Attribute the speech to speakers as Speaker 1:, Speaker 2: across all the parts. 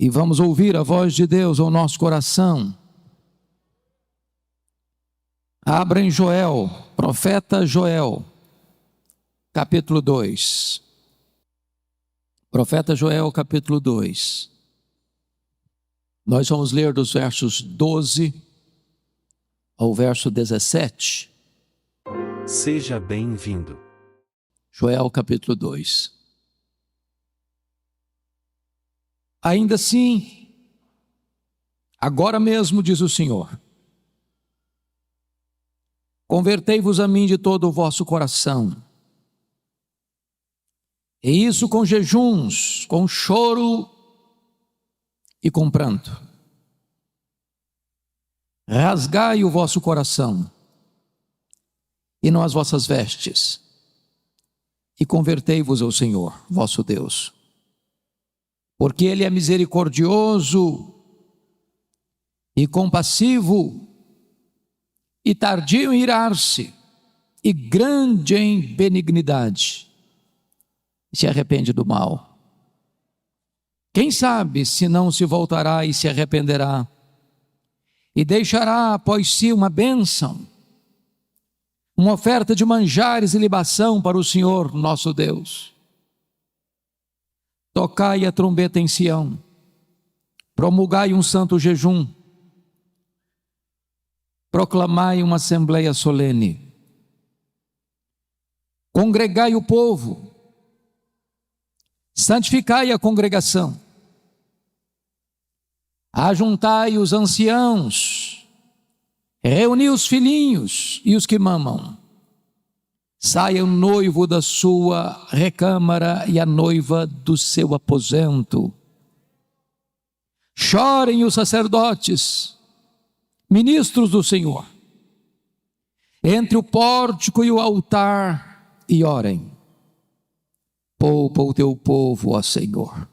Speaker 1: e vamos ouvir a voz de Deus ao nosso coração. Abra em Joel, profeta Joel, capítulo 2. Profeta Joel, capítulo 2. Nós vamos ler dos versos 12 ao verso 17.
Speaker 2: Seja bem-vindo.
Speaker 1: Joel, capítulo 2. Ainda assim, agora mesmo, diz o Senhor, convertei-vos a mim de todo o vosso coração, e isso com jejuns, com choro e com pranto. Rasgai o vosso coração, e não as vossas vestes, e convertei-vos ao Senhor, vosso Deus. Porque Ele é misericordioso e compassivo, e tardio em irar-se, e grande em benignidade, e se arrepende do mal. Quem sabe se não se voltará e se arrependerá, e deixará após si uma bênção, uma oferta de manjares e libação para o Senhor nosso Deus. Tocai a trombeta em Sião, promulgai um santo jejum, proclamai uma assembleia solene, congregai o povo, santificai a congregação, ajuntai os anciãos, reuni os filhinhos e os que mamam. Saia o noivo da sua recâmara e a noiva do seu aposento. Chorem os sacerdotes, ministros do Senhor, entre o pórtico e o altar, e orem. Poupa o teu povo, ó Senhor.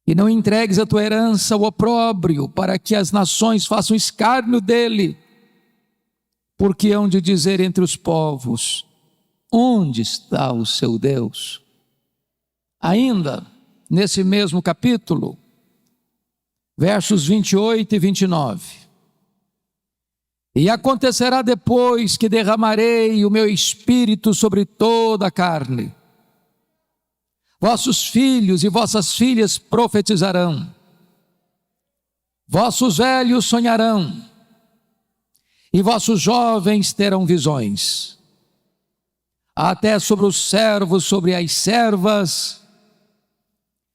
Speaker 1: E não entregues a tua herança ao opróbrio, para que as nações façam escárnio dele. Porque hão de dizer entre os povos: onde está o seu Deus? Ainda, nesse mesmo capítulo, versos 28 e 29. E acontecerá depois que derramarei o meu espírito sobre toda a carne. Vossos filhos e vossas filhas profetizarão. Vossos velhos sonharão. E vossos jovens terão visões. Até sobre os servos, sobre as servas,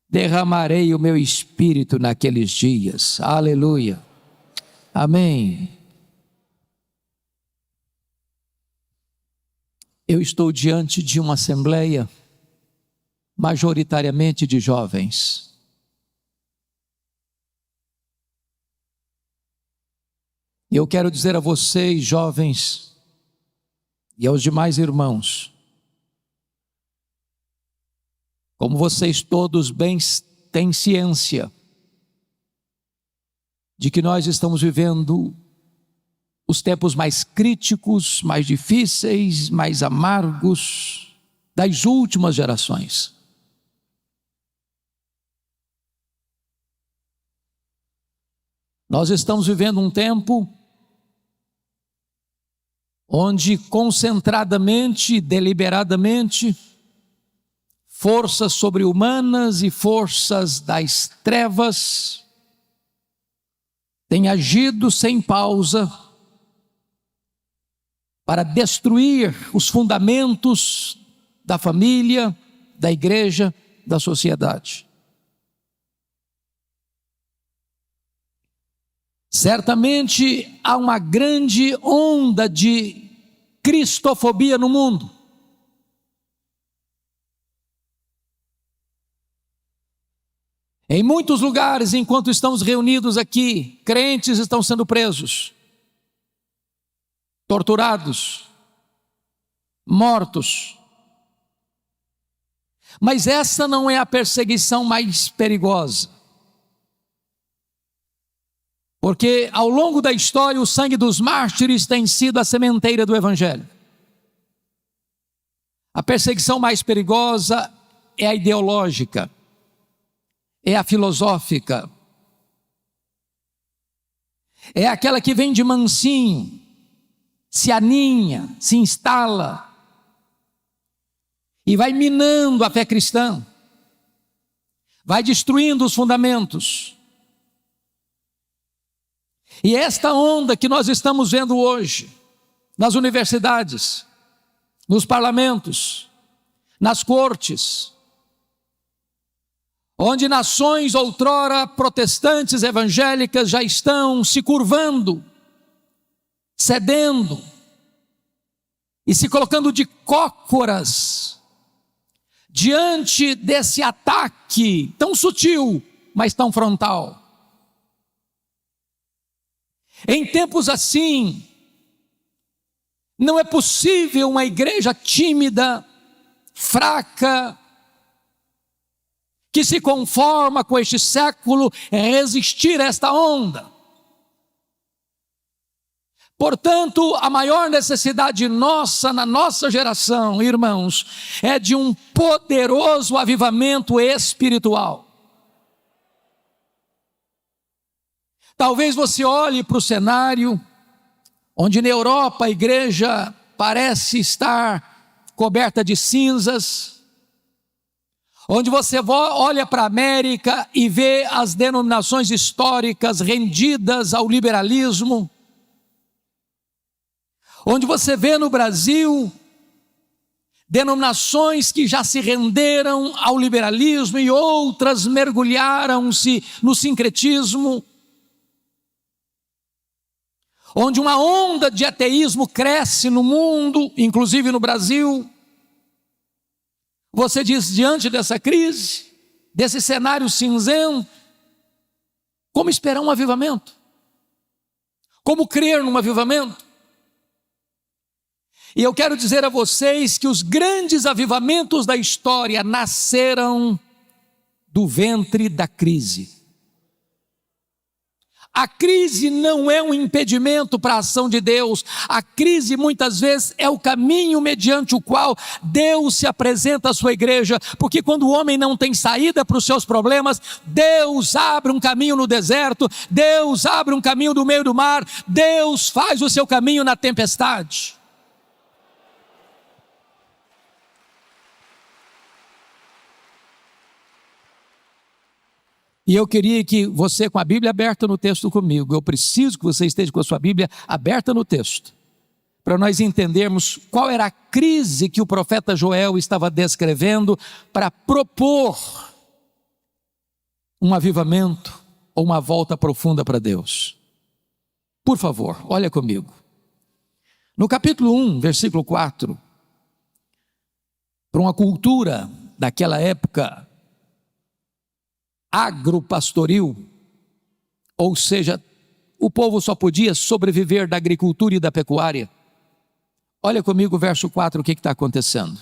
Speaker 1: derramarei o meu espírito naqueles dias. Aleluia. Amém. Eu estou diante de uma assembleia, majoritariamente de jovens. E eu quero dizer a vocês, jovens, e aos demais irmãos, como vocês todos bem têm ciência de que nós estamos vivendo os tempos mais críticos, mais difíceis, mais amargos das últimas gerações. Nós estamos vivendo um tempo onde concentradamente, deliberadamente, forças sobre-humanas e forças das trevas têm agido sem pausa para destruir os fundamentos da família, da igreja, da sociedade. Certamente há uma grande onda de cristofobia no mundo. Em muitos lugares, enquanto estamos reunidos aqui, crentes estão sendo presos, torturados, mortos. Mas essa não é a perseguição mais perigosa. Porque ao longo da história o sangue dos mártires tem sido a sementeira do Evangelho. A perseguição mais perigosa é a ideológica, é a filosófica, é aquela que vem de mansinho, se aninha, se instala e vai minando a fé cristã, vai destruindo os fundamentos. E esta onda que nós estamos vendo hoje, nas universidades, nos parlamentos, nas cortes, onde nações outrora protestantes evangélicas já estão se curvando, cedendo e se colocando de cócoras diante desse ataque tão sutil, mas tão frontal. Em tempos assim, não é possível uma igreja tímida, fraca, que se conforma com este século, resistir a esta onda. Portanto, a maior necessidade nossa, na nossa geração, irmãos, é de um poderoso avivamento espiritual. Talvez você olhe para o cenário, onde na Europa a igreja parece estar coberta de cinzas, onde você olha para a América e vê as denominações históricas rendidas ao liberalismo, onde você vê no Brasil denominações que já se renderam ao liberalismo e outras mergulharam-se no sincretismo, onde uma onda de ateísmo cresce no mundo, inclusive no Brasil. Você diz, diante dessa crise, desse cenário cinzento, como esperar um avivamento? Como crer num avivamento? E eu quero dizer a vocês que os grandes avivamentos da história nasceram do ventre da crise. A crise não é um impedimento para a ação de Deus. A crise muitas vezes é o caminho mediante o qual Deus se apresenta à sua igreja, porque quando o homem não tem saída para os seus problemas, Deus abre um caminho no deserto, Deus abre um caminho no meio do mar, Deus faz o seu caminho na tempestade. E eu queria que você, com a Bíblia aberta no texto comigo, eu preciso que você esteja com a sua Bíblia aberta no texto, para nós entendermos qual era a crise que o profeta Joel estava descrevendo para propor um avivamento ou uma volta profunda para Deus. Por favor, olha comigo. No capítulo 1, versículo 4, para uma cultura daquela época agropastoril, ou seja, o povo só podia sobreviver da agricultura e da pecuária. Olha comigo o verso 4, o que está acontecendo?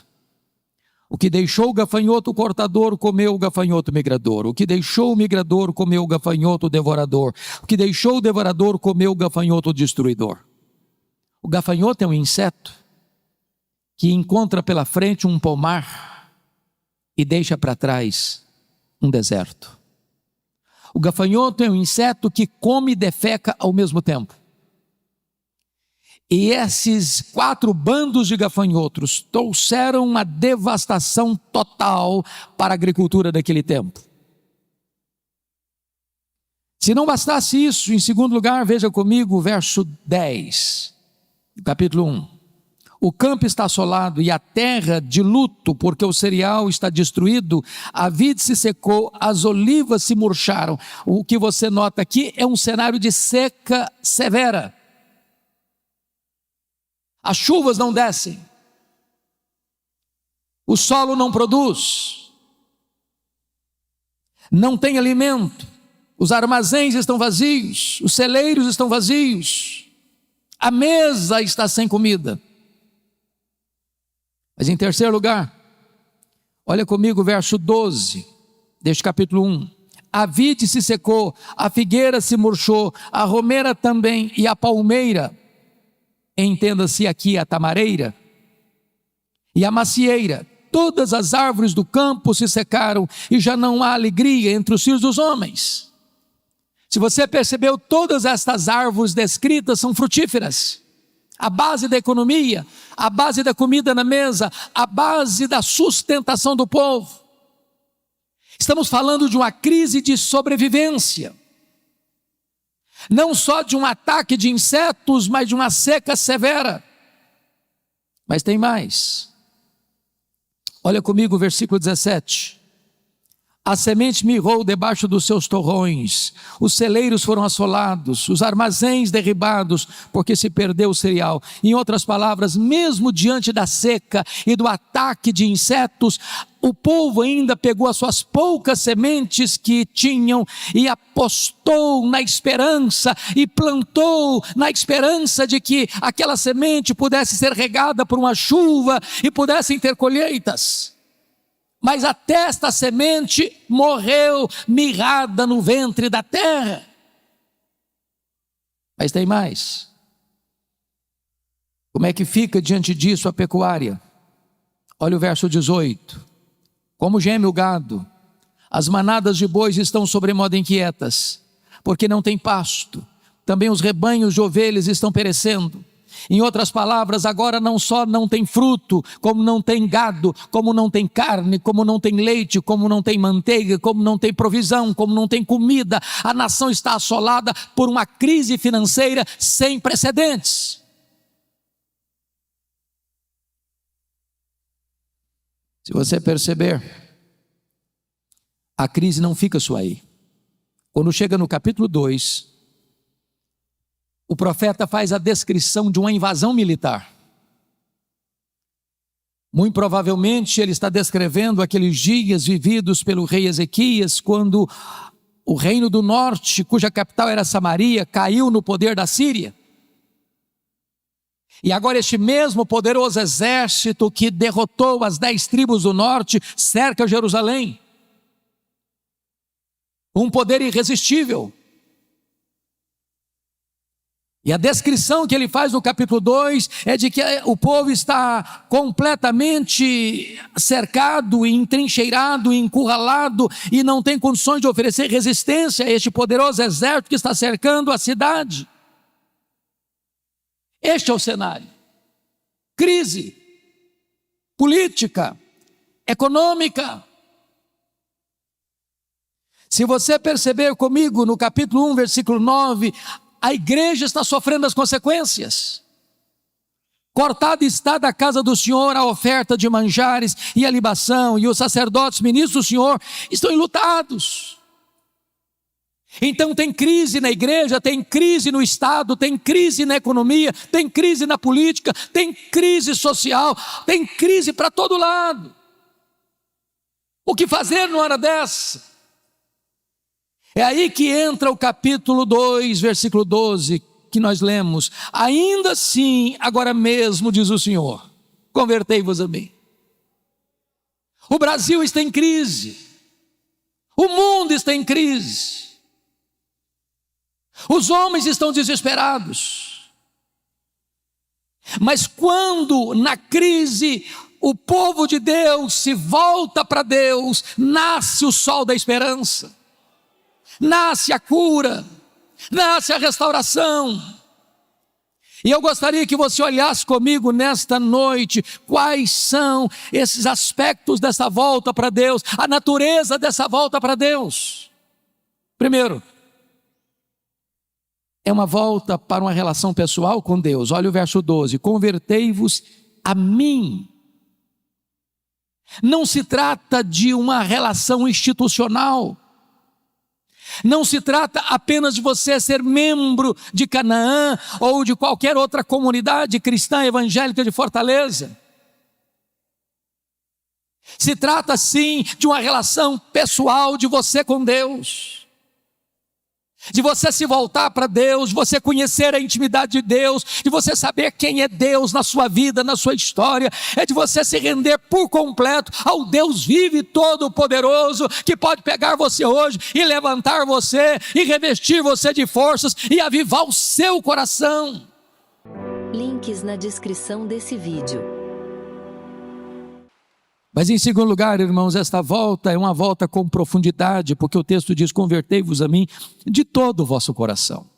Speaker 1: O que deixou o gafanhoto cortador, comeu o gafanhoto migrador. O que deixou o migrador, comeu o gafanhoto devorador. O que deixou o devorador, comeu o gafanhoto destruidor. O gafanhoto é um inseto que encontra pela frente um pomar e deixa para trás um deserto. O gafanhoto é um inseto que come e defeca ao mesmo tempo. E esses 4 bandos de gafanhotos trouxeram uma devastação total para a agricultura daquele tempo. Se não bastasse isso, em segundo lugar, veja comigo o verso 10, do capítulo 1. O campo está assolado e a terra de luto, porque o cereal está destruído, a vide se secou, as olivas se murcharam. O que você nota aqui é um cenário de seca severa. As chuvas não descem, o solo não produz, não tem alimento, os armazéns estão vazios, os celeiros estão vazios, a mesa está sem comida. Mas em terceiro lugar, olha comigo o verso 12 deste capítulo 1. A vide se secou, a figueira se murchou, a romeira também e a palmeira, entenda-se aqui a tamareira, e a macieira todas as árvores do campo se secaram e já não há alegria entre os filhos dos homens. Se você percebeu, todas estas árvores descritas são frutíferas. A base da economia, a base da comida na mesa, a base da sustentação do povo. Estamos falando de uma crise de sobrevivência. Não só de um ataque de insetos, mas de uma seca severa. Mas tem mais. Olha comigo o versículo 17. A semente mirrou debaixo dos seus torrões, os celeiros foram assolados, os armazéns derribados, porque se perdeu o cereal. Em outras palavras, mesmo diante da seca e do ataque de insetos, o povo ainda pegou as suas poucas sementes que tinham e apostou na esperança e plantou na esperança de que aquela semente pudesse ser regada por uma chuva e pudessem ter colheitas. Mas até esta semente morreu mirrada no ventre da terra. Mas tem mais. Como é que fica diante disso a pecuária? Olha o verso 18. Como geme o gado, as manadas de bois estão sobremodo inquietas, porque não tem pasto. Também os rebanhos de ovelhas estão perecendo. Em outras palavras, agora não só não tem fruto, como não tem gado, como não tem carne, como não tem leite, como não tem manteiga, como não tem provisão, como não tem comida. A nação está assolada por uma crise financeira sem precedentes. Se você perceber, a crise não fica só aí. Quando chega no capítulo 2, o profeta faz a descrição de uma invasão militar. Muito provavelmente ele está descrevendo aqueles dias vividos pelo rei Ezequias, quando o reino do norte, cuja capital era Samaria, caiu no poder da Síria. E agora este mesmo poderoso exército que derrotou as 10 tribos do norte, cerca Jerusalém. Um poder irresistível. E a descrição que ele faz no capítulo 2 é de que o povo está completamente cercado, entrincheirado, encurralado e não tem condições de oferecer resistência a este poderoso exército que está cercando a cidade. Este é o cenário. Crise política, econômica. Se você perceber comigo no capítulo 1, versículo 9, a igreja está sofrendo as consequências. Cortada está da casa do Senhor a oferta de manjares e a libação, e os sacerdotes, ministros do Senhor, estão enlutados. Então tem crise na igreja, tem crise no Estado, tem crise na economia, tem crise na política, tem crise social, tem crise para todo lado. O que fazer numa hora dessa? É aí que entra o capítulo 2, versículo 12, que nós lemos. Ainda assim, agora mesmo, diz o Senhor, convertei-vos a mim. O Brasil está em crise. O mundo está em crise. Os homens estão desesperados. Mas quando na crise o povo de Deus se volta para Deus, nasce o sol da esperança. Nasce a cura, nasce a restauração. E eu gostaria que você olhasse comigo nesta noite, quais são esses aspectos dessa volta para Deus, a natureza dessa volta para Deus. Primeiro, é uma volta para uma relação pessoal com Deus. Olha o verso 12, convertei-vos a mim. Não se trata de uma relação institucional. Não se trata apenas de você ser membro de Canaã ou de qualquer outra comunidade cristã evangélica de Fortaleza. Se trata sim de uma relação pessoal de você com Deus. De você se voltar para Deus, de você conhecer a intimidade de Deus, de você saber quem é Deus na sua vida, na sua história, é de você se render por completo ao Deus vivo e todo-poderoso, que pode pegar você hoje e levantar você, e revestir você de forças, e avivar o seu coração.
Speaker 3: Links na descrição desse vídeo.
Speaker 1: Mas em segundo lugar, irmãos, esta volta é uma volta com profundidade, porque o texto diz: convertei-vos a mim de todo o vosso coração.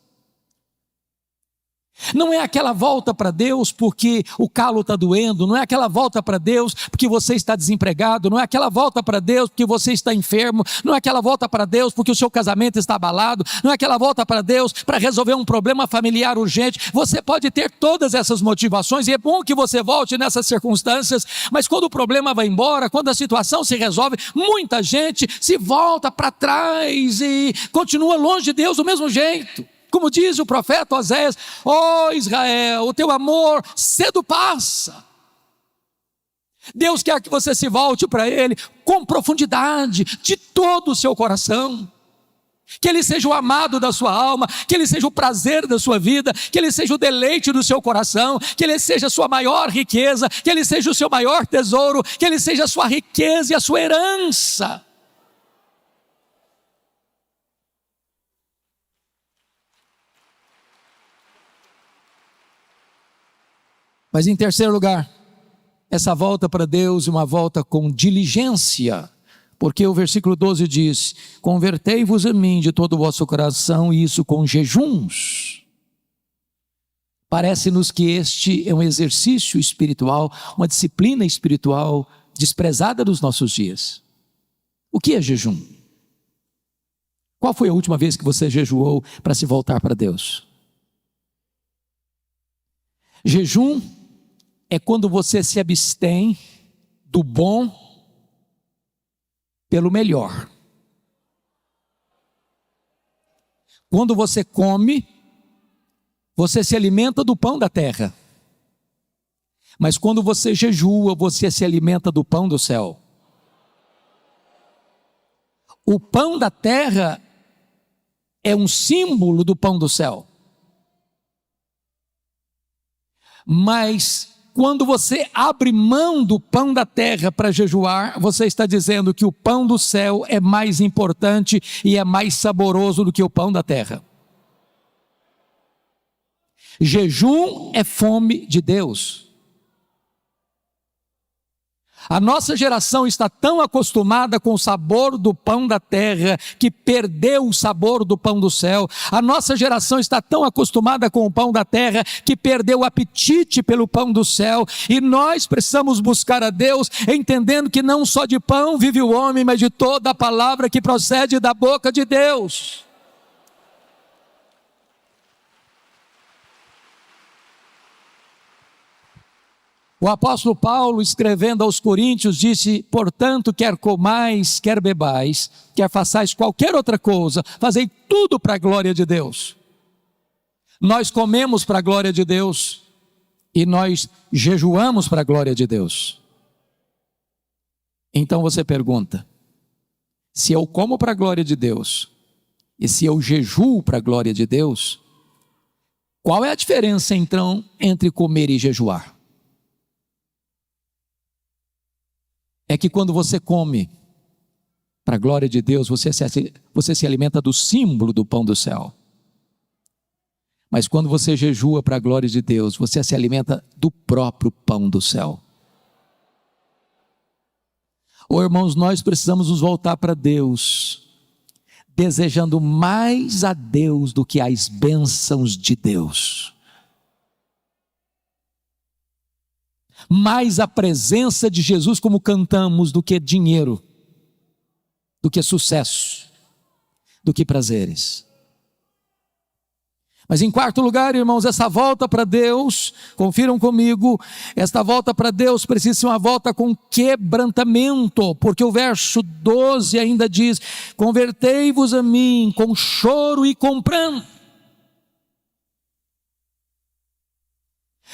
Speaker 1: Não é aquela volta para Deus porque o calo está doendo, não é aquela volta para Deus porque você está desempregado, não é aquela volta para Deus porque você está enfermo, não é aquela volta para Deus porque o seu casamento está abalado, não é aquela volta para Deus para resolver um problema familiar urgente. Você pode ter todas essas motivações e é bom que você volte nessas circunstâncias, mas quando o problema vai embora, quando a situação se resolve, muita gente se volta para trás e continua longe de Deus do mesmo jeito. Como diz o profeta Oséias: ó Israel, o teu amor cedo passa. Deus quer que você se volte para Ele com profundidade, de todo o seu coração. Que Ele seja o amado da sua alma, que Ele seja o prazer da sua vida, que Ele seja o deleite do seu coração, que Ele seja a sua maior riqueza, que Ele seja o seu maior tesouro, que Ele seja a sua riqueza e a sua herança. Mas em terceiro lugar, essa volta para Deus é uma volta com diligência, porque o versículo 12 diz: convertei-vos a mim de todo o vosso coração, e isso com jejuns. Parece-nos que este é um exercício espiritual, uma disciplina espiritual desprezada dos nossos dias. O que é jejum? Qual foi a última vez que você jejuou para se voltar para Deus? Jejum é quando você se abstém do bom pelo melhor. Quando você come, você se alimenta do pão da terra. Mas quando você jejua, você se alimenta do pão do céu. O pão da terra é um símbolo do pão do céu. Mas quando você abre mão do pão da terra para jejuar, você está dizendo que o pão do céu é mais importante e é mais saboroso do que o pão da terra. Jejum é fome de Deus. A nossa geração está tão acostumada com o sabor do pão da terra que perdeu o sabor do pão do céu. A nossa geração está tão acostumada com o pão da terra que perdeu o apetite pelo pão do céu. E nós precisamos buscar a Deus, entendendo que não só de pão vive o homem, mas de toda a palavra que procede da boca de Deus. O apóstolo Paulo, escrevendo aos Coríntios, disse: portanto, quer comais, quer bebais, quer façais qualquer outra coisa, fazei tudo para a glória de Deus. Nós comemos para a glória de Deus e nós jejuamos para a glória de Deus. Então você pergunta: se eu como para a glória de Deus e se eu jejuo para a glória de Deus, qual é a diferença então entre comer e jejuar? É que quando você come para a glória de Deus, você se alimenta do símbolo do pão do céu. Mas quando você jejua para a glória de Deus, você se alimenta do próprio pão do céu. Oh, irmãos, nós precisamos nos voltar para Deus, desejando mais a Deus do que as bênçãos de Deus. Mais a presença de Jesus, como cantamos, do que dinheiro, do que sucesso, do que prazeres. Mas em quarto lugar, irmãos, essa volta para Deus, confiram comigo, esta volta para Deus precisa ser uma volta com quebrantamento, porque o verso 12 ainda diz: convertei-vos a mim com choro e com pranto.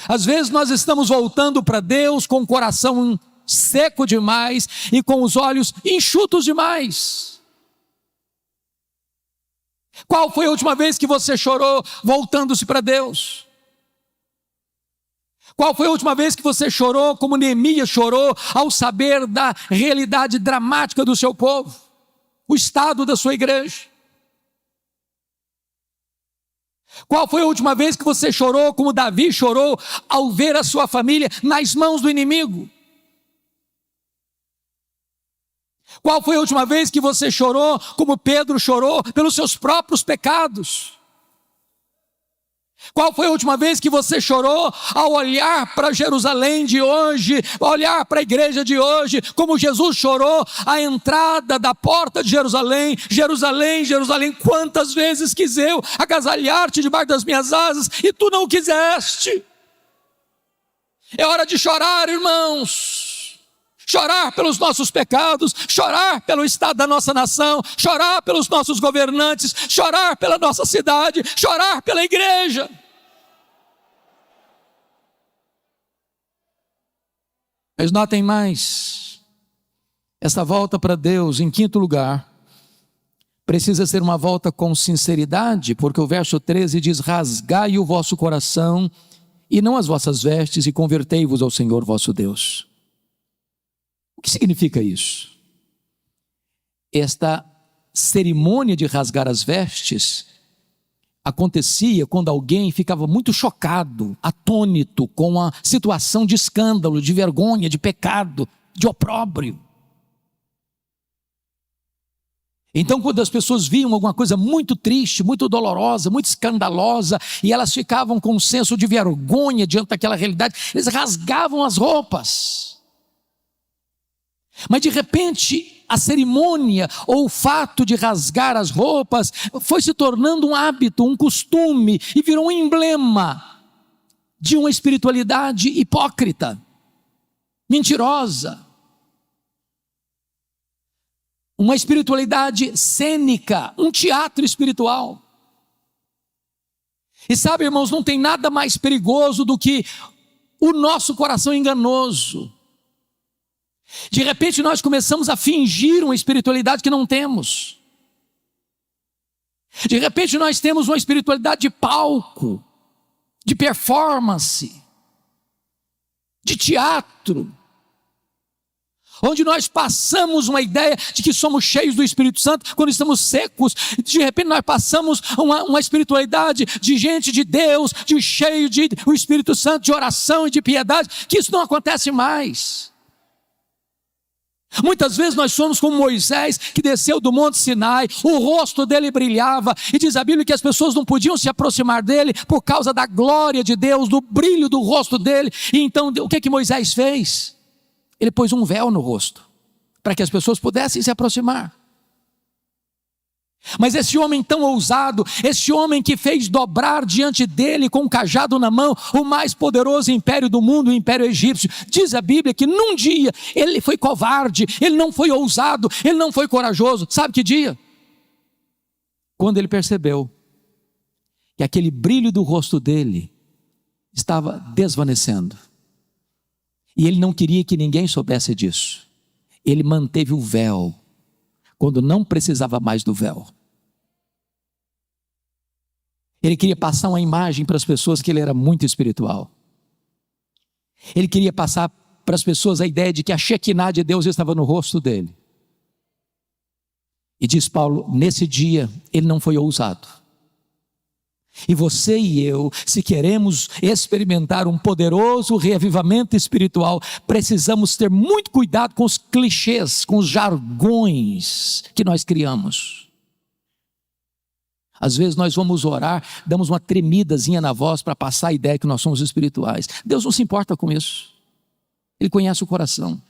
Speaker 1: Às vezes nós estamos voltando para Deus com o coração seco demais e com os olhos enxutos demais. Qual foi a última vez que você chorou voltando-se para Deus? Qual foi a última vez que você chorou como Neemias chorou ao saber da realidade dramática do seu povo, o estado da sua igreja? Qual foi a última vez que você chorou como Davi chorou ao ver a sua família nas mãos do inimigo? Qual foi a última vez que você chorou, como Pedro chorou, pelos seus próprios pecados? Qual foi a última vez que você chorou ao olhar para Jerusalém de hoje, ao olhar para a igreja de hoje, como Jesus chorou à entrada da porta de Jerusalém? Jerusalém, Jerusalém, quantas vezes quis eu agasalhar-te debaixo das minhas asas e tu não quiseste. É hora de chorar, irmãos. Chorar pelos nossos pecados, chorar pelo estado da nossa nação, chorar pelos nossos governantes, chorar pela nossa cidade, chorar pela igreja. Mas notem mais, essa volta para Deus, em quinto lugar, precisa ser uma volta com sinceridade, porque o verso 13 diz: rasgai o vosso coração e não as vossas vestes, e convertei-vos ao Senhor vosso Deus. O que significa isso? Esta cerimônia de rasgar as vestes acontecia quando alguém ficava muito chocado, atônito com a situação de escândalo, de vergonha, de pecado, de opróbrio. Então, quando as pessoas viam alguma coisa muito triste, muito dolorosa, muito escandalosa, e elas ficavam com um senso de vergonha diante daquela realidade, eles rasgavam as roupas. Mas de repente, a cerimônia ou o fato de rasgar as roupas foi se tornando um hábito, um costume, e virou um emblema de uma espiritualidade hipócrita, mentirosa, uma espiritualidade cênica, um teatro espiritual. E sabe, irmãos, não tem nada mais perigoso do que o nosso coração enganoso. De repente nós começamos a fingir uma espiritualidade que não temos. De repente nós temos uma espiritualidade de palco, de performance, de teatro, onde nós passamos uma ideia de que somos cheios do Espírito Santo quando estamos secos. De repente nós passamos uma espiritualidade de gente de Deus, de cheio do Espírito Santo, de oração e de piedade, que isso não acontece mais. Muitas vezes nós somos como Moisés, que desceu do Monte Sinai, o rosto dele brilhava, e diz a Bíblia que as pessoas não podiam se aproximar dele por causa da glória de Deus, do brilho do rosto dele. E então o que Moisés fez? Ele pôs um véu no rosto, para que as pessoas pudessem se aproximar. Mas esse homem tão ousado, esse homem que fez dobrar diante dele com um cajado na mão o mais poderoso império do mundo, o império egípcio, diz a Bíblia que num dia ele foi covarde, ele não foi ousado, ele não foi corajoso. Sabe que dia? Quando ele percebeu que aquele brilho do rosto dele estava desvanecendo, e ele não queria que ninguém soubesse disso. Ele manteve o véu quando não precisava mais do véu. Ele queria passar uma imagem para as pessoas que ele era muito espiritual. Ele queria passar para as pessoas a ideia de que a Shekinah de Deus estava no rosto dele. E diz Paulo, nesse dia ele não foi ousado. E você e eu, se queremos experimentar um poderoso reavivamento espiritual, precisamos ter muito cuidado com os clichês, com os jargões que nós criamos. Às vezes nós vamos orar, damos uma tremidazinha na voz para passar a ideia que nós somos espirituais. Deus não se importa com isso. Ele conhece o coração.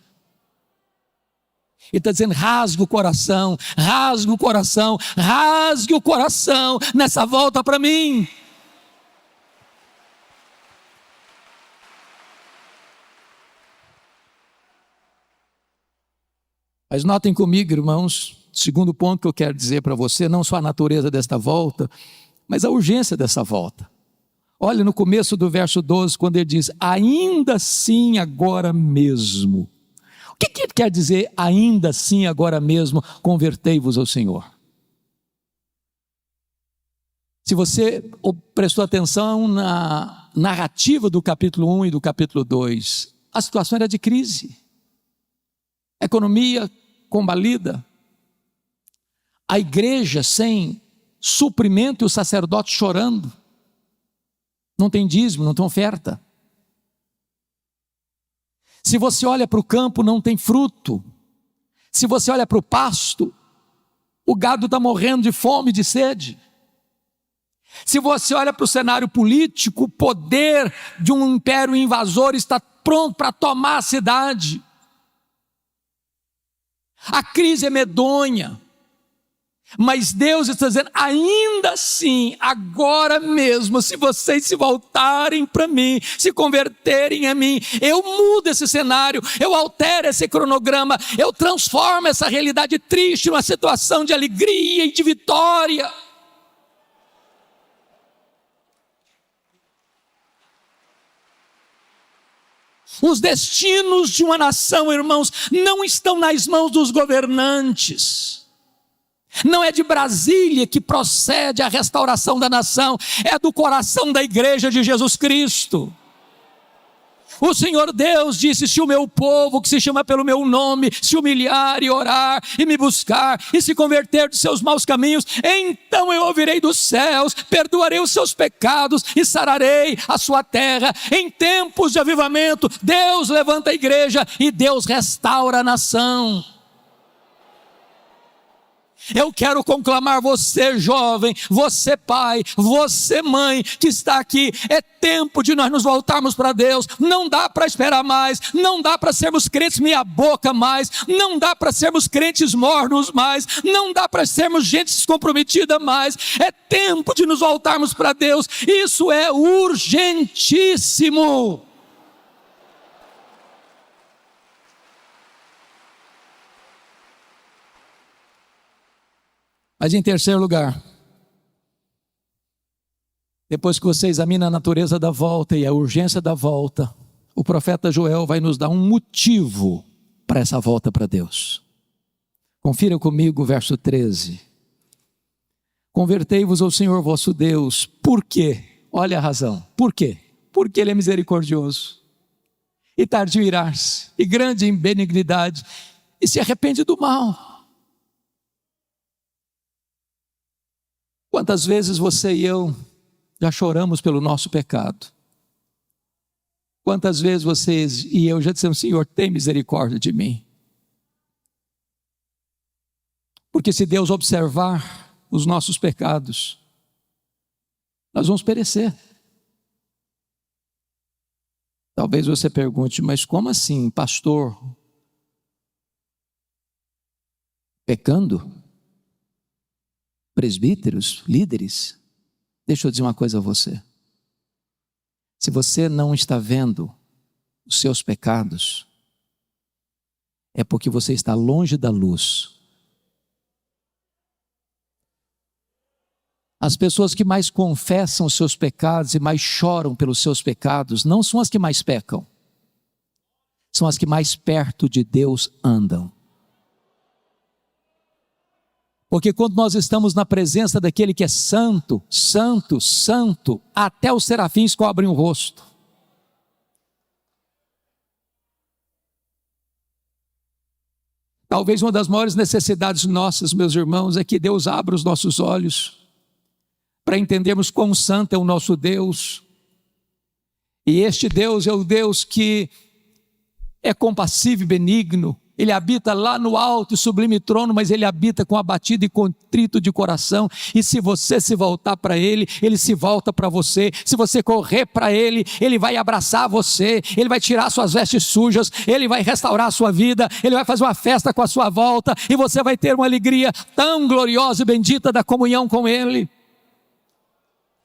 Speaker 1: Ele está dizendo, rasgue o coração, rasgue o coração, rasgue o coração nessa volta para mim. Mas notem comigo, irmãos, segundo ponto que eu quero dizer para você, não só a natureza desta volta, mas a urgência dessa volta. Olha no começo do verso 12, quando ele diz, ainda assim agora mesmo. O que ele quer dizer, ainda assim, agora mesmo, convertei-vos ao Senhor? Se você prestou atenção na narrativa do capítulo 1 e do capítulo 2, a situação era de crise. A economia combalida, a igreja sem suprimento e os sacerdotes chorando. Não tem dízimo, não tem oferta. Se você olha para o campo, não tem fruto. Se você olha para o pasto, o gado está morrendo de fome e de sede. Se você olha para o cenário político, o poder de um império invasor está pronto para tomar a cidade. A crise é medonha, mas Deus está dizendo, ainda assim, agora mesmo, se vocês se voltarem para mim, se converterem a mim, eu mudo esse cenário, eu altero esse cronograma, eu transformo essa realidade triste numa situação de alegria e de vitória. Os destinos de uma nação, irmãos, não estão nas mãos dos governantes. Não é de Brasília que procede a restauração da nação, é do coração da igreja de Jesus Cristo. O Senhor Deus disse, se o meu povo, que se chama pelo meu nome, se humilhar e orar e me buscar e se converter dos seus maus caminhos, então eu ouvirei dos céus, perdoarei os seus pecados e sararei a sua terra. Em tempos de avivamento, Deus levanta a igreja e Deus restaura a nação. Eu quero conclamar você jovem, você pai, você mãe que está aqui, é tempo de nós nos voltarmos para Deus, não dá para esperar mais, não dá para sermos crentes meia boca mais, não dá para sermos crentes mornos mais, não dá para sermos gente descomprometida mais, é tempo de nos voltarmos para Deus, isso é urgentíssimo. Mas em terceiro lugar, depois que você examina a natureza da volta e a urgência da volta, o profeta Joel vai nos dar um motivo para essa volta para Deus. Confira comigo o verso 13. Convertei-vos ao Senhor vosso Deus. Por quê? Olha a razão. Por quê? Porque Ele é misericordioso e tardio em irar-se e grande em benignidade e se arrepende do mal. Quantas vezes você e eu já choramos pelo nosso pecado? Quantas vezes vocês e eu já dissemos, Senhor, tem misericórdia de mim? Porque se Deus observar os nossos pecados, nós vamos perecer. Talvez você pergunte, mas como assim, pastor? Pecando? Presbíteros, líderes? Deixa eu dizer uma coisa a você. Se você não está vendo os seus pecados, é porque você está longe da luz. As pessoas que mais confessam os seus pecados e mais choram pelos seus pecados, não são as que mais pecam, são as que mais perto de Deus andam. Porque quando nós estamos na presença daquele que é santo, santo, santo, até os serafins cobrem o rosto. Talvez uma das maiores necessidades nossas, meus irmãos, é que Deus abra os nossos olhos para entendermos quão santo é o nosso Deus. E este Deus é o Deus que é compassivo e benigno. Ele habita lá no alto e sublime trono, mas Ele habita com abatido e contrito de coração. E se você se voltar para Ele, Ele se volta para você. Se você correr para Ele, Ele vai abraçar você, Ele vai tirar suas vestes sujas, Ele vai restaurar a sua vida, Ele vai fazer uma festa com a sua volta, e você vai ter uma alegria tão gloriosa e bendita da comunhão com Ele.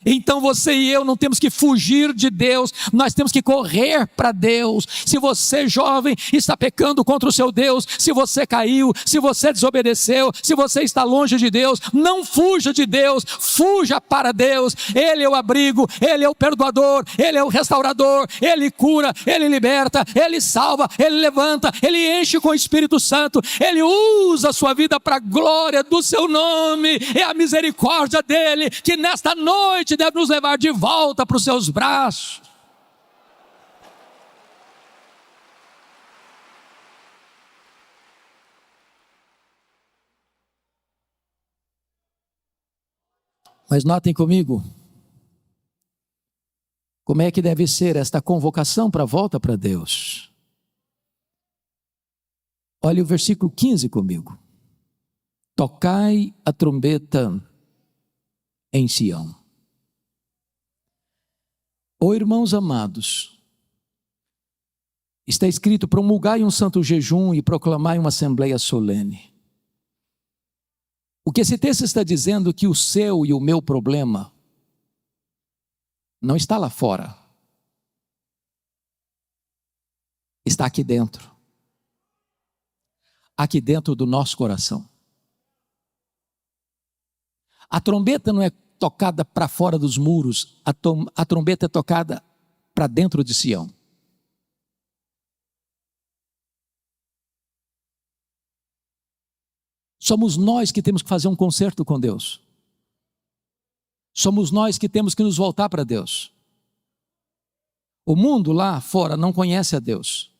Speaker 1: Então você e eu não temos que fugir de Deus, nós temos que correr para Deus. Se você, jovem, está pecando contra o seu Deus, se você caiu, se você desobedeceu, se você está longe de Deus, não fuja de Deus, fuja para Deus. Ele é o abrigo, Ele é o perdoador, Ele é o restaurador, Ele cura, Ele liberta, Ele salva, Ele levanta, Ele enche com o Espírito Santo, Ele usa a sua vida para a glória do seu nome. É a misericórdia dEle que nesta noite deve nos levar de volta para os seus braços. Mas notem comigo, como é que deve ser esta convocação para a volta para Deus. Olha o versículo 15 comigo. Tocai a trombeta em Sião. Ó irmãos amados, está escrito: promulgai um santo jejum e proclamai uma assembleia solene. O que esse texto está dizendo é que o seu e o meu problema não está lá fora, está aqui dentro do nosso coração. A trombeta não é tocada para fora dos muros, a trombeta é tocada para dentro de Sião. Somos nós que temos que fazer um concerto com Deus. Somos nós que temos que nos voltar para Deus. O mundo lá fora não conhece a Deus.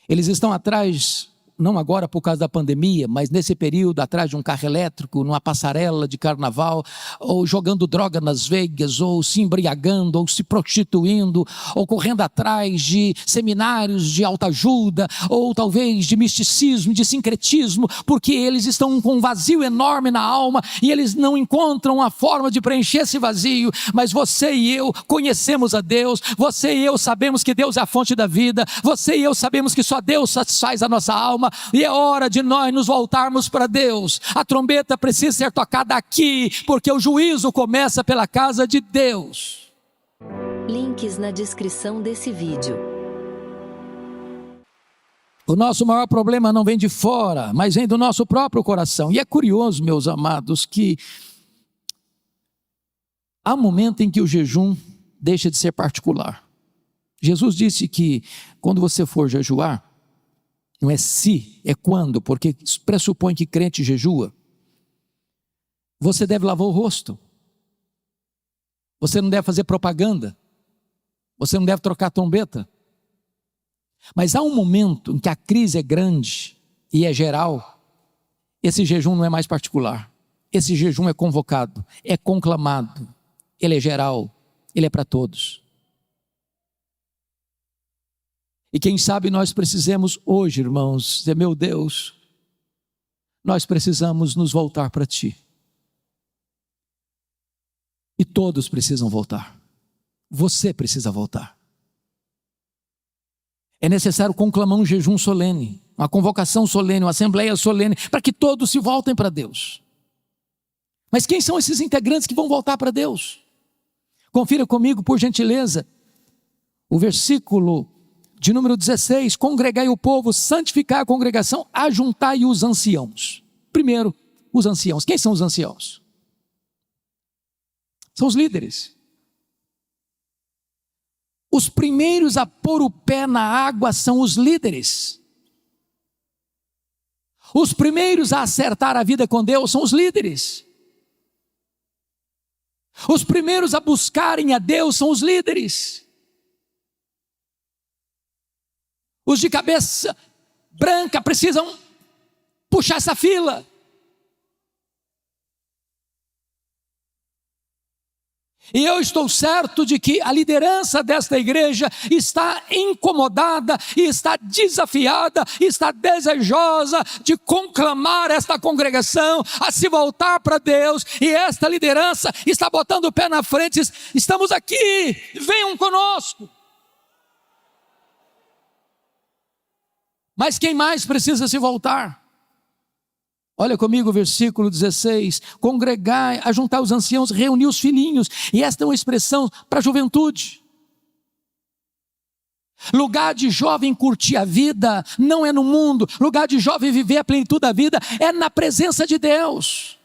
Speaker 1: Eles estão atrás, não agora por causa da pandemia, mas nesse período atrás de um carro elétrico, numa passarela de carnaval, ou jogando droga nas veias, ou se embriagando, ou se prostituindo, ou correndo atrás de seminários de autoajuda, ou talvez de misticismo, de sincretismo, porque eles estão com um vazio enorme na alma, e eles não encontram a forma de preencher esse vazio. Mas você e eu conhecemos a Deus, você e eu sabemos que Deus é a fonte da vida, você e eu sabemos que só Deus satisfaz a nossa alma, e é hora de nós nos voltarmos para Deus. A trombeta precisa ser tocada aqui, porque o juízo começa pela casa de Deus.
Speaker 3: Links na descrição desse vídeo.
Speaker 1: O nosso maior problema não vem de fora, mas vem do nosso próprio coração. E é curioso, meus amados, que há um momento em que o jejum deixa de ser particular. Jesus disse que quando você for jejuar, não é se, é quando, porque isso pressupõe que crente jejua. Você deve lavar o rosto. Você não deve fazer propaganda. Você não deve trocar trombeta. Mas há um momento em que a crise é grande e é geral. Esse jejum não é mais particular. Esse jejum é convocado, é conclamado. Ele é geral, ele é para todos. E quem sabe nós precisamos hoje, irmãos, dizer: meu Deus, nós precisamos nos voltar para Ti. E todos precisam voltar. Você precisa voltar. É necessário conclamar um jejum solene, uma convocação solene, uma assembleia solene, para que todos se voltem para Deus. Mas quem são esses integrantes que vão voltar para Deus? Confira comigo, por gentileza, o versículo de número 16: congregai o povo, santificai a congregação, ajuntai os anciãos. Primeiro, os anciãos. Quem são os anciãos? São os líderes. Os primeiros a pôr o pé na água são os líderes. Os primeiros a acertar a vida com Deus são os líderes. Os primeiros a buscarem a Deus são os líderes. Os de cabeça branca precisam puxar essa fila. E eu estou certo de que a liderança desta igreja está incomodada, e está desafiada, e está desejosa de conclamar esta congregação a se voltar para Deus. E esta liderança está botando o pé na frente: estamos aqui, venham conosco. Mas quem mais precisa se voltar? Olha comigo o versículo 16: congregai, ajuntar os anciãos, reunir os filhinhos. E esta é uma expressão para a juventude. Lugar de jovem curtir a vida não é no mundo. Lugar de jovem viver a plenitude da vida é na presença de Deus.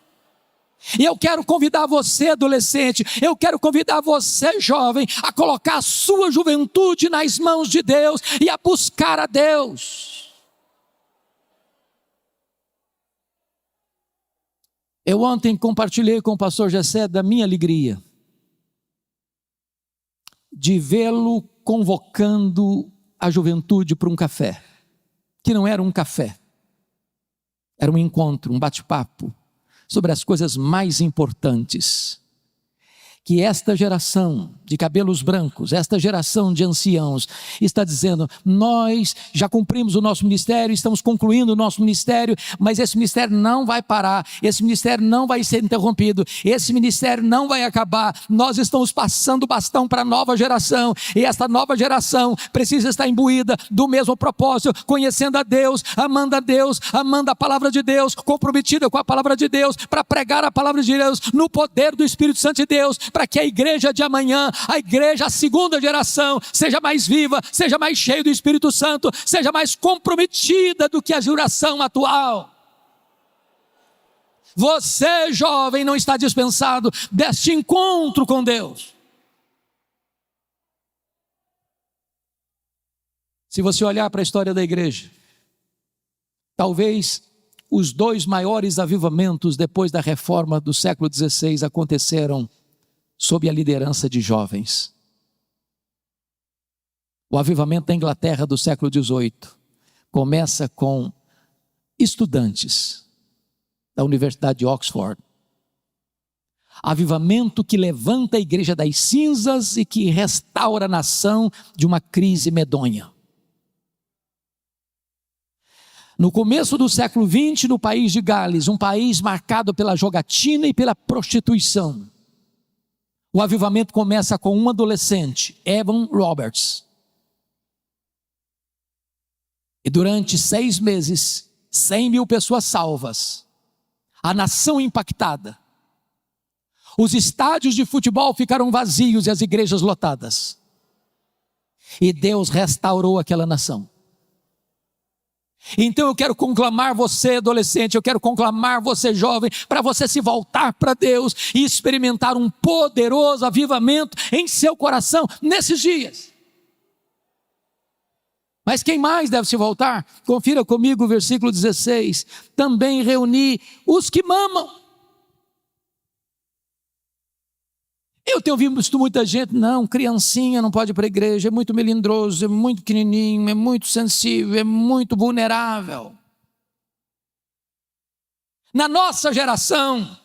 Speaker 1: E eu quero convidar você, adolescente, eu quero convidar você, jovem, a colocar a sua juventude nas mãos de Deus e a buscar a Deus. Eu ontem compartilhei com o pastor Gessé da minha alegria de vê-lo convocando a juventude para um café, que não era um café, era um encontro, um bate-papo sobre as coisas mais importantes que esta geração de cabelos brancos, esta geração de anciãos, está dizendo: nós já cumprimos o nosso ministério, estamos concluindo o nosso ministério, mas esse ministério não vai parar, esse ministério não vai ser interrompido, esse ministério não vai acabar. Nós estamos passando o bastão para a nova geração, e esta nova geração precisa estar imbuída do mesmo propósito, conhecendo a Deus, amando a palavra de Deus, comprometida com a palavra de Deus, para pregar a palavra de Deus no poder do Espírito Santo de Deus, para que a igreja de amanhã, a igreja, a segunda geração, seja mais viva, seja mais cheia do Espírito Santo, seja mais comprometida do que a geração atual. Você, jovem, não está dispensado deste encontro com Deus. Se você olhar para a história da igreja, talvez os dois maiores avivamentos depois da reforma do século XVI aconteceram sob a liderança de jovens. O avivamento da Inglaterra do século XVIII começa com estudantes da Universidade de Oxford. Avivamento que levanta a igreja das cinzas e que restaura a nação de uma crise medonha. No começo do século XX, no país de Gales, um país marcado pela jogatina e pela prostituição, o avivamento começa com um adolescente, Evan Roberts. E durante 6 meses, 100.000 pessoas salvas, a nação impactada. Os estádios de futebol ficaram vazios e as igrejas lotadas. E Deus restaurou aquela nação. Então eu quero conclamar você, adolescente, eu quero conclamar você, jovem, para você se voltar para Deus e experimentar um poderoso avivamento em seu coração nesses dias. Mas quem mais deve se voltar? Confira comigo o versículo 16. Também reuni os que mamam. Eu tenho visto muita gente: não, criancinha não pode ir para a igreja, é muito melindroso, é muito pequenininho, é muito sensível, é muito vulnerável. Na nossa geração,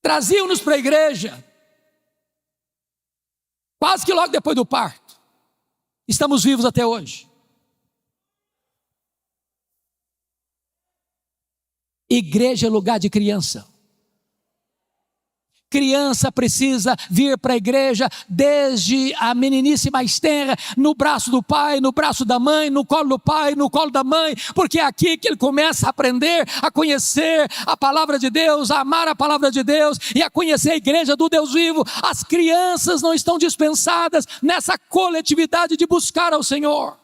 Speaker 1: traziam-nos para a igreja, quase que logo depois do parto. Estamos vivos até hoje. Igreja é lugar de criança. Criança precisa vir para a igreja desde a meninice mais tenra, no braço do pai, no braço da mãe, no colo do pai, no colo da mãe, porque é aqui que ele começa a aprender, a conhecer a palavra de Deus, a amar a palavra de Deus e a conhecer a igreja do Deus vivo. As crianças não estão dispensadas nessa coletividade de buscar ao Senhor.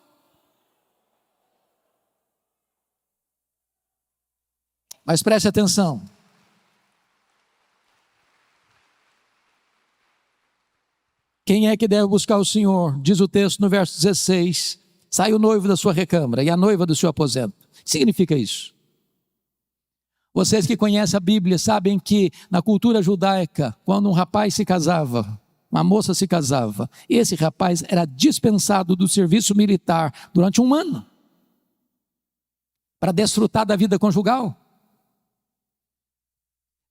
Speaker 1: Mas preste atenção. Quem é que deve buscar o Senhor? Diz o texto no verso 16: sai o noivo da sua recâmara e a noiva do seu aposento. O que significa isso? Vocês que conhecem a Bíblia sabem que na cultura judaica, quando um rapaz se casava, uma moça se casava, esse rapaz era dispensado do serviço militar durante 1 ano, para desfrutar da vida conjugal.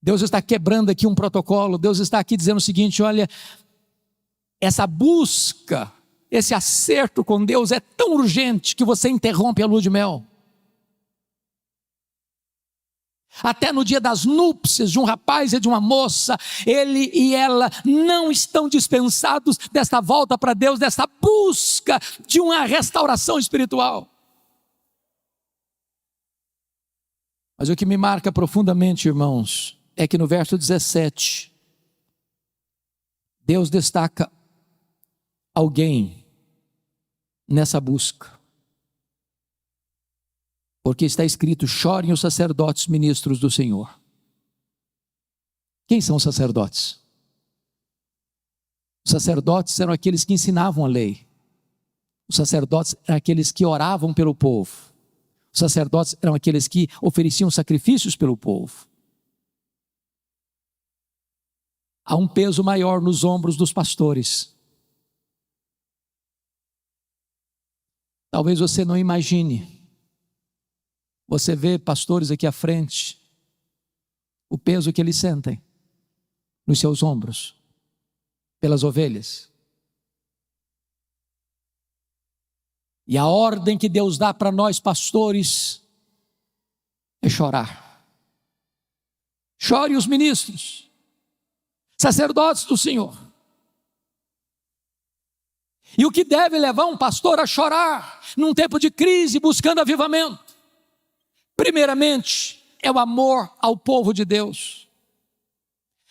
Speaker 1: Deus está quebrando aqui um protocolo. Deus está aqui dizendo o seguinte: olha, essa busca, esse acerto com Deus é tão urgente que você interrompe a lua de mel. Até no dia das núpcias de um rapaz e de uma moça, ele e ela não estão dispensados desta volta para Deus, desta busca de uma restauração espiritual. Mas o que me marca profundamente, irmãos, é que no verso 17, Deus destaca alguém nessa busca. Porque está escrito: chorem os sacerdotes ministros do Senhor. Quem são os sacerdotes? Os sacerdotes eram aqueles que ensinavam a lei. Os sacerdotes eram aqueles que oravam pelo povo. Os sacerdotes eram aqueles que ofereciam sacrifícios pelo povo. Há um peso maior nos ombros dos pastores. Talvez você não imagine. Você vê pastores aqui à frente, o peso que eles sentem. nos seus ombros, pelas ovelhas. E a ordem que Deus dá para nós pastores é chorar. Chore os ministros, sacerdotes do Senhor. E o que deve levar um pastor a chorar num tempo de crise, buscando avivamento? Primeiramente, é o amor ao povo de Deus,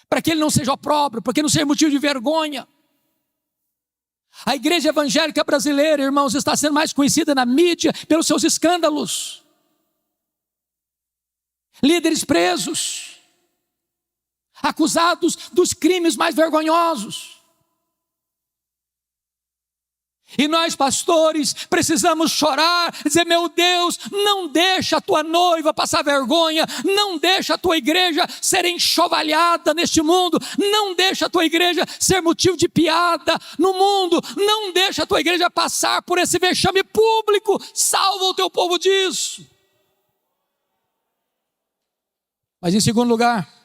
Speaker 1: para que ele não seja opróbrio, para que não seja motivo de vergonha. A igreja evangélica brasileira, irmãos, está sendo mais conhecida na mídia pelos seus escândalos. Líderes presos, acusados dos crimes mais vergonhosos. E nós, pastores, precisamos chorar, dizer: meu Deus, não deixa a tua noiva passar vergonha, não deixa a tua igreja ser enxovalhada neste mundo, não deixa a tua igreja ser motivo de piada no mundo, não deixa a tua igreja passar por esse vexame público, salva o teu povo disso. Mas em segundo lugar,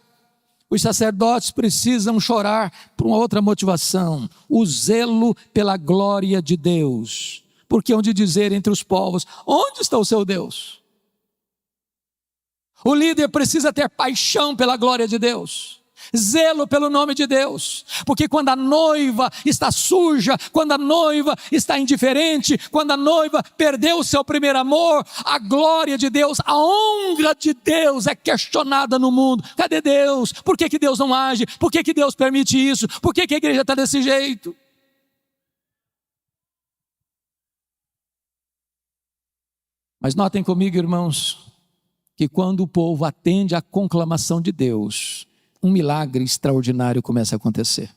Speaker 1: os sacerdotes precisam chorar por uma outra motivação: o zelo pela glória de Deus. Porque hão de dizer entre os povos: onde está o seu Deus? O líder precisa ter paixão pela glória de Deus, zelo pelo nome de Deus, porque quando a noiva está suja, quando a noiva está indiferente, quando a noiva perdeu o seu primeiro amor, a glória de Deus, a honra de Deus é questionada no mundo. Cadê Deus? Por que Deus não age? Por que Deus permite isso? Por que a igreja está desse jeito? Mas notem comigo, irmãos, que quando o povo atende à conclamação de Deus, um milagre extraordinário começa a acontecer.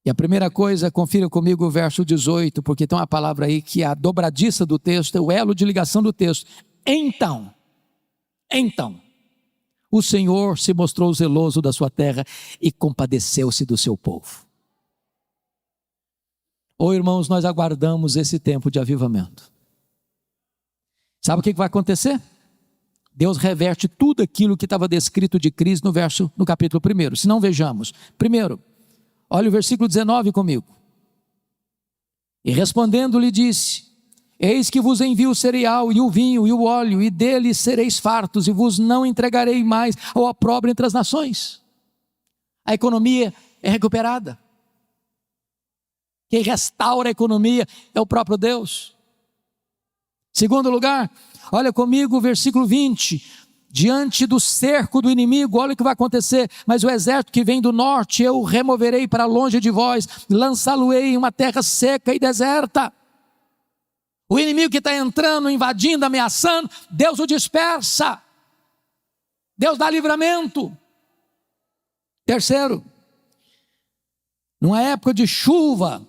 Speaker 1: E a primeira coisa, confira comigo o verso 18, porque tem uma palavra aí que é a dobradiça do texto, é o elo de ligação do texto. Então, o Senhor se mostrou zeloso da sua terra e compadeceu-se do seu povo. Irmãos, nós aguardamos esse tempo de avivamento. Sabe o que vai acontecer? Deus reverte tudo aquilo que estava descrito de crise no capítulo 1. Se não, vejamos. Primeiro, olha o versículo 19 comigo. E respondendo lhe disse: eis que vos envio o cereal e o vinho e o óleo, e dele sereis fartos, e vos não entregarei mais ao opróbrio entre as nações. A economia é recuperada. Quem restaura a economia é o próprio Deus. Segundo lugar, olha comigo o versículo 20, diante do cerco do inimigo, olha o que vai acontecer: mas o exército que vem do norte eu removerei para longe de vós, lançá-lo-ei em uma terra seca e deserta. O inimigo que está entrando, invadindo, ameaçando, Deus o dispersa, Deus dá livramento. Terceiro, numa época de chuva,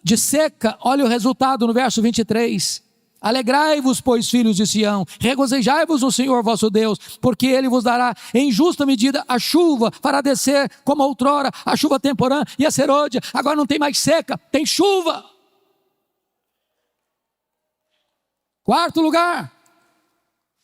Speaker 1: de seca, olha o resultado no verso 23. Alegrai-vos, pois, filhos de Sião, regozijai-vos no Senhor vosso Deus, porque Ele vos dará em justa medida a chuva, fará descer como outrora a chuva temporã e a serôdia. Agora não tem mais seca, tem chuva. Quarto lugar,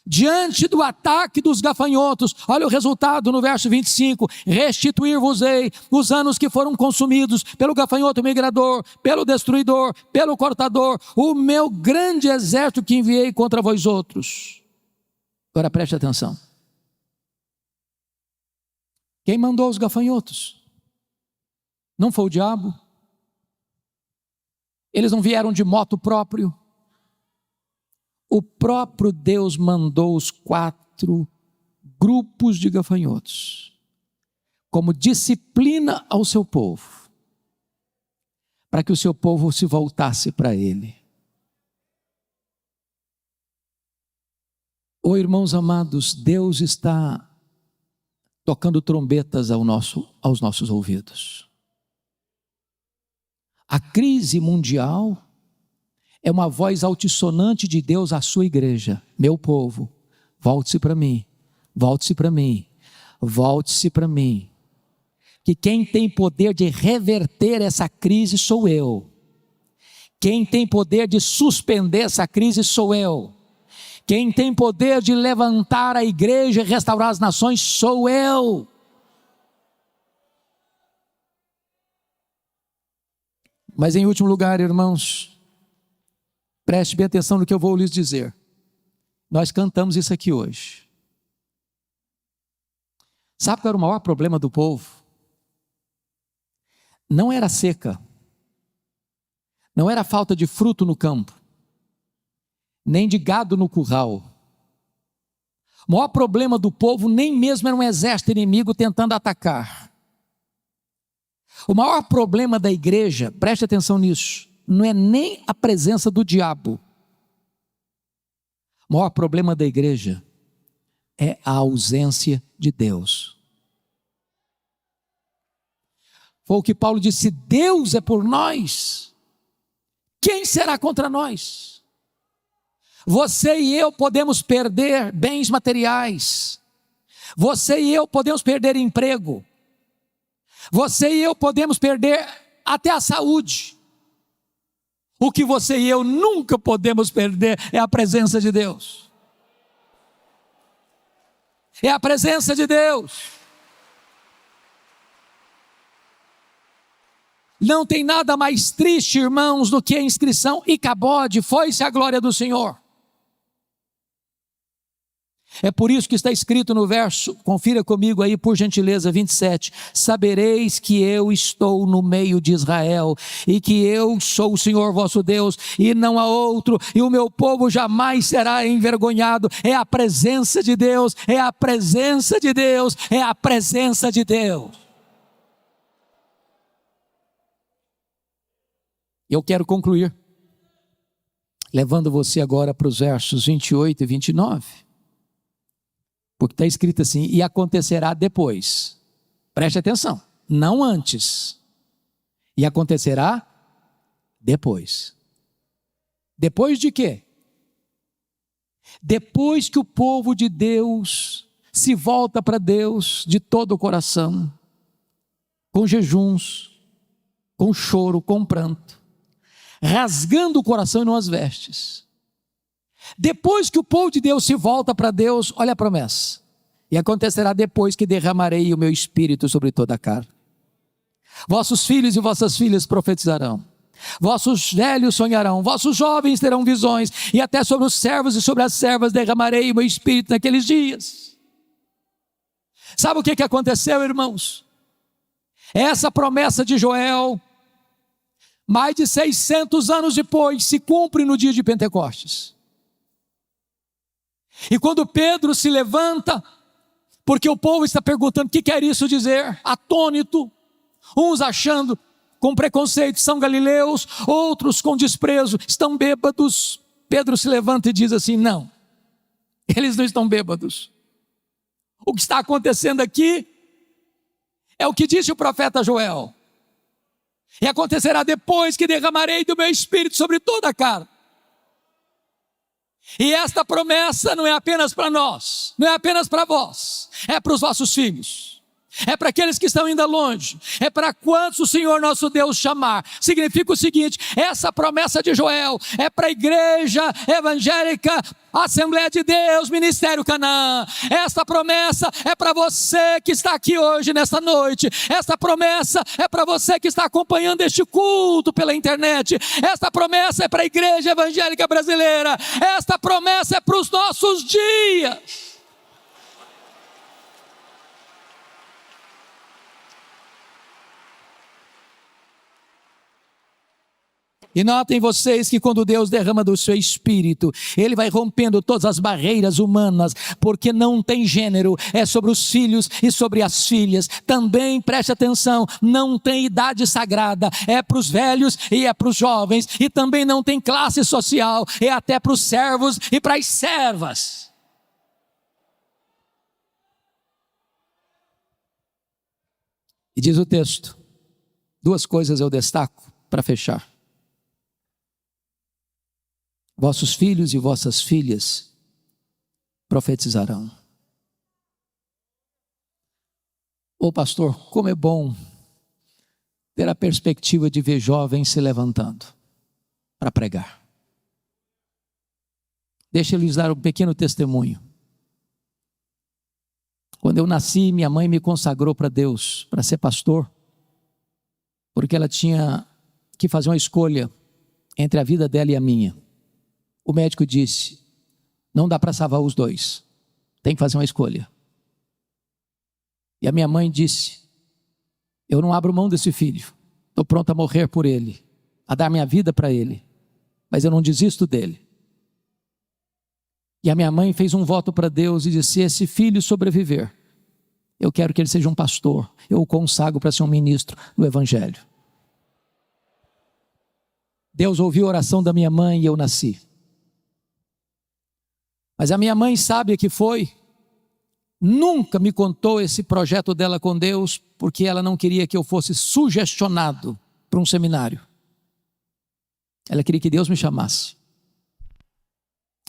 Speaker 1: diante do ataque dos gafanhotos, olha o resultado no verso 25: restituir-vos-ei os anos que foram consumidos pelo gafanhoto migrador, pelo destruidor, pelo cortador, o meu grande exército que enviei contra vós outros. Agora preste atenção. Quem mandou os gafanhotos? Não foi o diabo? Eles não vieram de moto próprio. O próprio Deus mandou os 4 grupos de gafanhotos como disciplina ao seu povo, para que o seu povo se voltasse para Ele. Irmãos amados, Deus está tocando trombetas aos nossos ouvidos. A crise mundial é uma voz altissonante de Deus à sua igreja: meu povo, volte-se para mim, volte-se para mim, volte-se para mim. Que quem tem poder de reverter essa crise sou eu. Quem tem poder de suspender essa crise sou eu. Quem tem poder de levantar a igreja e restaurar as nações sou eu. Mas em último lugar, irmãos, preste bem atenção no que eu vou lhes dizer. Nós cantamos isso aqui hoje. Sabe qual era o maior problema do povo? Não era a seca, não era a falta de fruto no campo, nem de gado no curral. O maior problema do povo nem mesmo era um exército inimigo tentando atacar. O maior problema da igreja, preste atenção nisso, não é nem a presença do diabo. O maior problema da igreja é a ausência de Deus. Foi o que Paulo disse: se Deus é por nós, quem será contra nós? Você e eu podemos perder bens materiais. Você e eu podemos perder emprego. Você e eu podemos perder até a saúde. O que você e eu nunca podemos perder é a presença de Deus. É a presença de Deus. Não tem nada mais triste, irmãos, do que a inscrição Icabode, foi-se a glória do Senhor. É por isso que está escrito no verso, confira comigo aí por gentileza, 27. Sabereis que eu estou no meio de Israel, e que eu sou o Senhor vosso Deus, e não há outro, e o meu povo jamais será envergonhado. É a presença de Deus, é a presença de Deus, é a presença de Deus. Eu quero concluir, levando você agora para os versos 28 e 29. Porque está escrito assim: e acontecerá depois. Preste atenção, não antes. E acontecerá depois. Depois de quê? Depois que o povo de Deus se volta para Deus de todo o coração, com jejuns, com choro, com pranto, rasgando o coração e não as vestes. Depois que o povo de Deus se volta para Deus, olha a promessa: e acontecerá depois que derramarei o meu espírito sobre toda a carne. Vossos filhos e vossas filhas profetizarão, vossos velhos sonharão, vossos jovens terão visões, e até sobre os servos e sobre as servas derramarei o meu espírito naqueles dias. Sabe o que aconteceu, irmãos? Essa promessa de Joel, mais de 600 anos depois, se cumpre no dia de Pentecostes. E quando Pedro se levanta, porque o povo está perguntando o que quer isso dizer, atônito, uns achando com preconceito são galileus, outros com desprezo, estão bêbados. Pedro se levanta e diz assim: não, eles não estão bêbados. O que está acontecendo aqui é o que disse o profeta Joel: e acontecerá depois que derramarei do meu espírito sobre toda a carne. E esta promessa não é apenas para nós, não é apenas para vós, é para os vossos filhos, é para aqueles que estão ainda longe, é para quantos o Senhor nosso Deus chamar. Significa o seguinte: essa promessa de Joel é para a igreja evangélica, Assembleia de Deus, Ministério Canaã. Esta promessa é para você que está aqui hoje, nesta noite. Esta promessa é para você que está acompanhando este culto pela internet. Esta promessa é para a igreja evangélica brasileira. Esta promessa é para os nossos dias. E notem vocês que quando Deus derrama do seu espírito, Ele vai rompendo todas as barreiras humanas, porque não tem gênero, é sobre os filhos e sobre as filhas. Também preste atenção, não tem idade sagrada, é para os velhos e é para os jovens. E também não tem classe social, é até para os servos e para as servas. E diz o texto, duas coisas eu destaco para fechar: vossos filhos e vossas filhas profetizarão. Ô pastor, como é bom ter a perspectiva de ver jovens se levantando para pregar. Deixa eu lhes dar um pequeno testemunho. Quando eu nasci, minha mãe me consagrou para Deus, para ser pastor, porque ela tinha que fazer uma escolha entre a vida dela e a minha. O médico disse: não dá para salvar os dois, tem que fazer uma escolha. E a minha mãe disse: eu não abro mão desse filho, estou pronto a morrer por ele, a dar minha vida para ele, mas eu não desisto dele. E a minha mãe fez um voto para Deus e disse: se esse filho sobreviver, eu quero que ele seja um pastor, eu o consagro para ser um ministro do Evangelho. Deus ouviu a oração da minha mãe e eu nasci. Mas a minha mãe, sábia que foi, nunca me contou esse projeto dela com Deus, porque ela não queria que eu fosse sugestionado para um seminário. Ela queria que Deus me chamasse.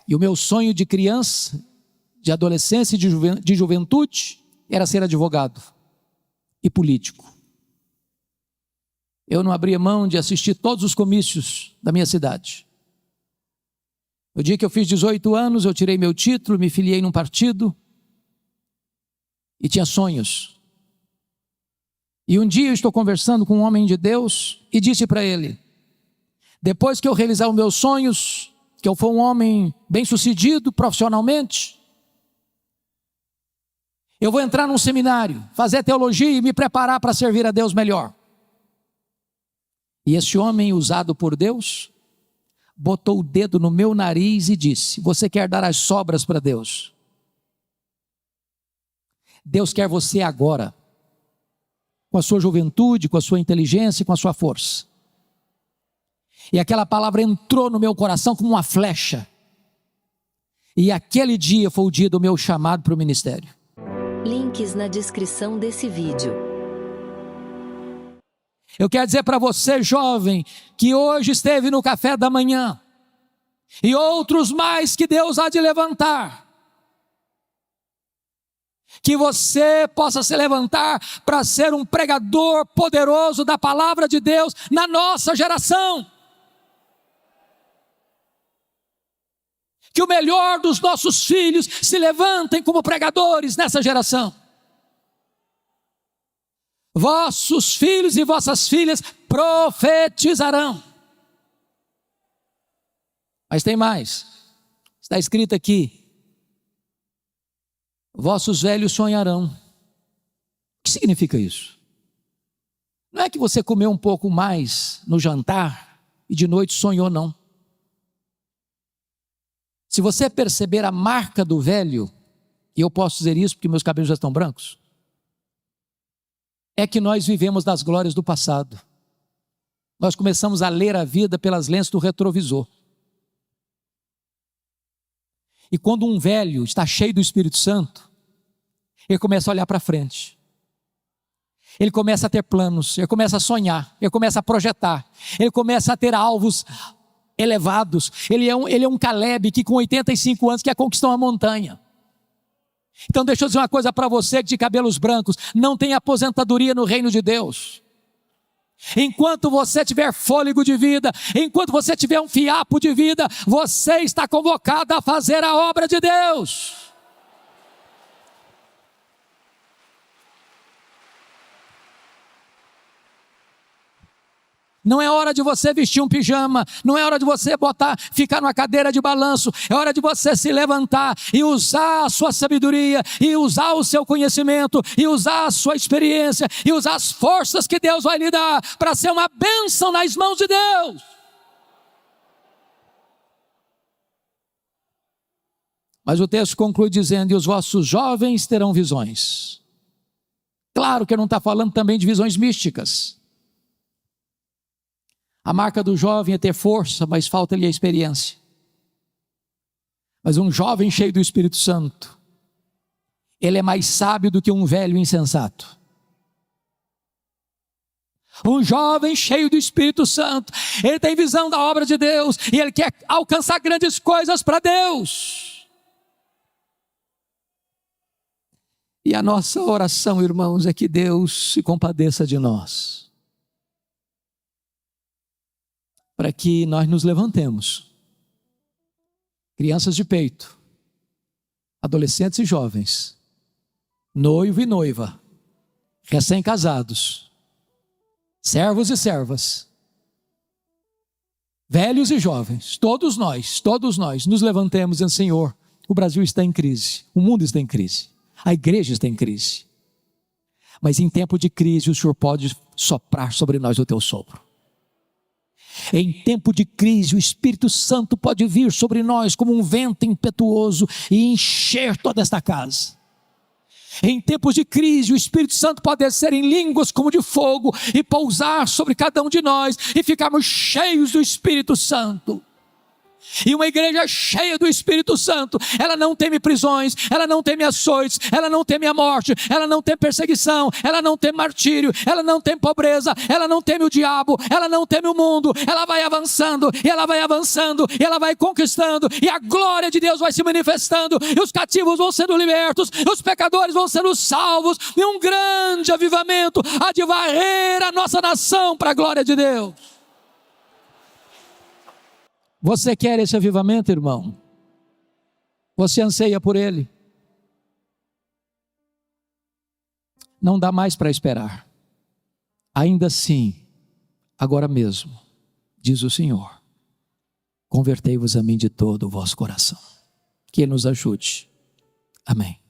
Speaker 1: E o meu sonho de criança, de adolescência e de juventude era ser advogado e político. Eu não abria mão de assistir todos os comícios da minha cidade. No dia que eu fiz 18 anos, eu tirei meu título, me filiei num partido e tinha sonhos. E um dia eu estou conversando com um homem de Deus e disse para ele: depois que eu realizar os meus sonhos, que eu for um homem bem-sucedido profissionalmente, eu vou entrar num seminário, fazer teologia e me preparar para servir a Deus melhor. E esse homem, usado por Deus, botou o dedo no meu nariz e disse: você quer dar as sobras para Deus? Deus quer você agora, com a sua juventude, com a sua inteligência e com a sua força. E aquela palavra entrou no meu coração como uma flecha. E aquele dia foi o dia do meu chamado para o ministério.
Speaker 3: Links na descrição desse vídeo.
Speaker 1: Eu quero dizer para você, jovem, que hoje esteve no café da manhã, e outros mais que Deus há de levantar, que você possa se levantar para ser um pregador poderoso da palavra de Deus na nossa geração. Que o melhor dos nossos filhos se levantem como pregadores nessa geração. Vossos filhos e vossas filhas profetizarão. Mas tem mais. Está escrito aqui: vossos velhos sonharão. O que significa isso? Não é que você comeu um pouco mais no jantar e de noite sonhou, não. Se você perceber a marca do velho, e eu posso dizer isso porque meus cabelos já estão brancos, é que nós vivemos das glórias do passado. Nós começamos a ler a vida pelas lentes do retrovisor. E quando um velho está cheio do Espírito Santo, ele começa a olhar para frente. Ele começa a ter planos, ele começa a sonhar, ele começa a projetar, ele começa a ter alvos elevados. Ele é um Caleb que com 85 anos quer conquistar uma montanha. Então deixa eu dizer uma coisa para você de cabelos brancos: não tem aposentadoria no reino de Deus. Enquanto você tiver fôlego de vida, enquanto você tiver um fiapo de vida, você está convocado a fazer a obra de Deus. Não é hora de você vestir um pijama, não é hora de você ficar numa cadeira de balanço, é hora de você se levantar e usar a sua sabedoria, e usar o seu conhecimento, e usar a sua experiência, e usar as forças que Deus vai lhe dar, para ser uma bênção nas mãos de Deus. Mas o texto conclui dizendo: e os vossos jovens terão visões. Claro que não está falando também de visões místicas. A marca do jovem é ter força, mas falta-lhe a experiência. Mas um jovem cheio do Espírito Santo, ele é mais sábio do que um velho insensato. Um jovem cheio do Espírito Santo, ele tem visão da obra de Deus, e ele quer alcançar grandes coisas para Deus. E a nossa oração, irmãos, é que Deus se compadeça de nós, para que nós nos levantemos, crianças de peito, adolescentes e jovens, noivo e noiva, recém-casados, servos e servas, velhos e jovens, todos nós nos levantemos dizendo: Senhor, o Brasil está em crise, o mundo está em crise, a igreja está em crise. Mas em tempo de crise o Senhor pode soprar sobre nós o teu sopro. Em tempo de crise o Espírito Santo pode vir sobre nós como um vento impetuoso e encher toda esta casa. Em tempos de crise o Espírito Santo pode descer em línguas como de fogo e pousar sobre cada um de nós e ficarmos cheios do Espírito Santo. E uma igreja cheia do Espírito Santo, ela não teme prisões, ela não teme açoites, ela não teme a morte, ela não teme perseguição, ela não teme martírio, ela não teme pobreza, ela não teme o diabo, ela não teme o mundo. Ela vai avançando, e ela vai avançando, e ela vai conquistando, e a glória de Deus vai se manifestando, e os cativos vão sendo libertos, e os pecadores vão sendo salvos, e um grande avivamento há de varrer a nossa nação para a glória de Deus. Você quer esse avivamento, irmão? Você anseia por ele? Não dá mais para esperar. Ainda assim, agora mesmo, diz o Senhor: convertei-vos a mim de todo o vosso coração. Que Ele nos ajude. Amém.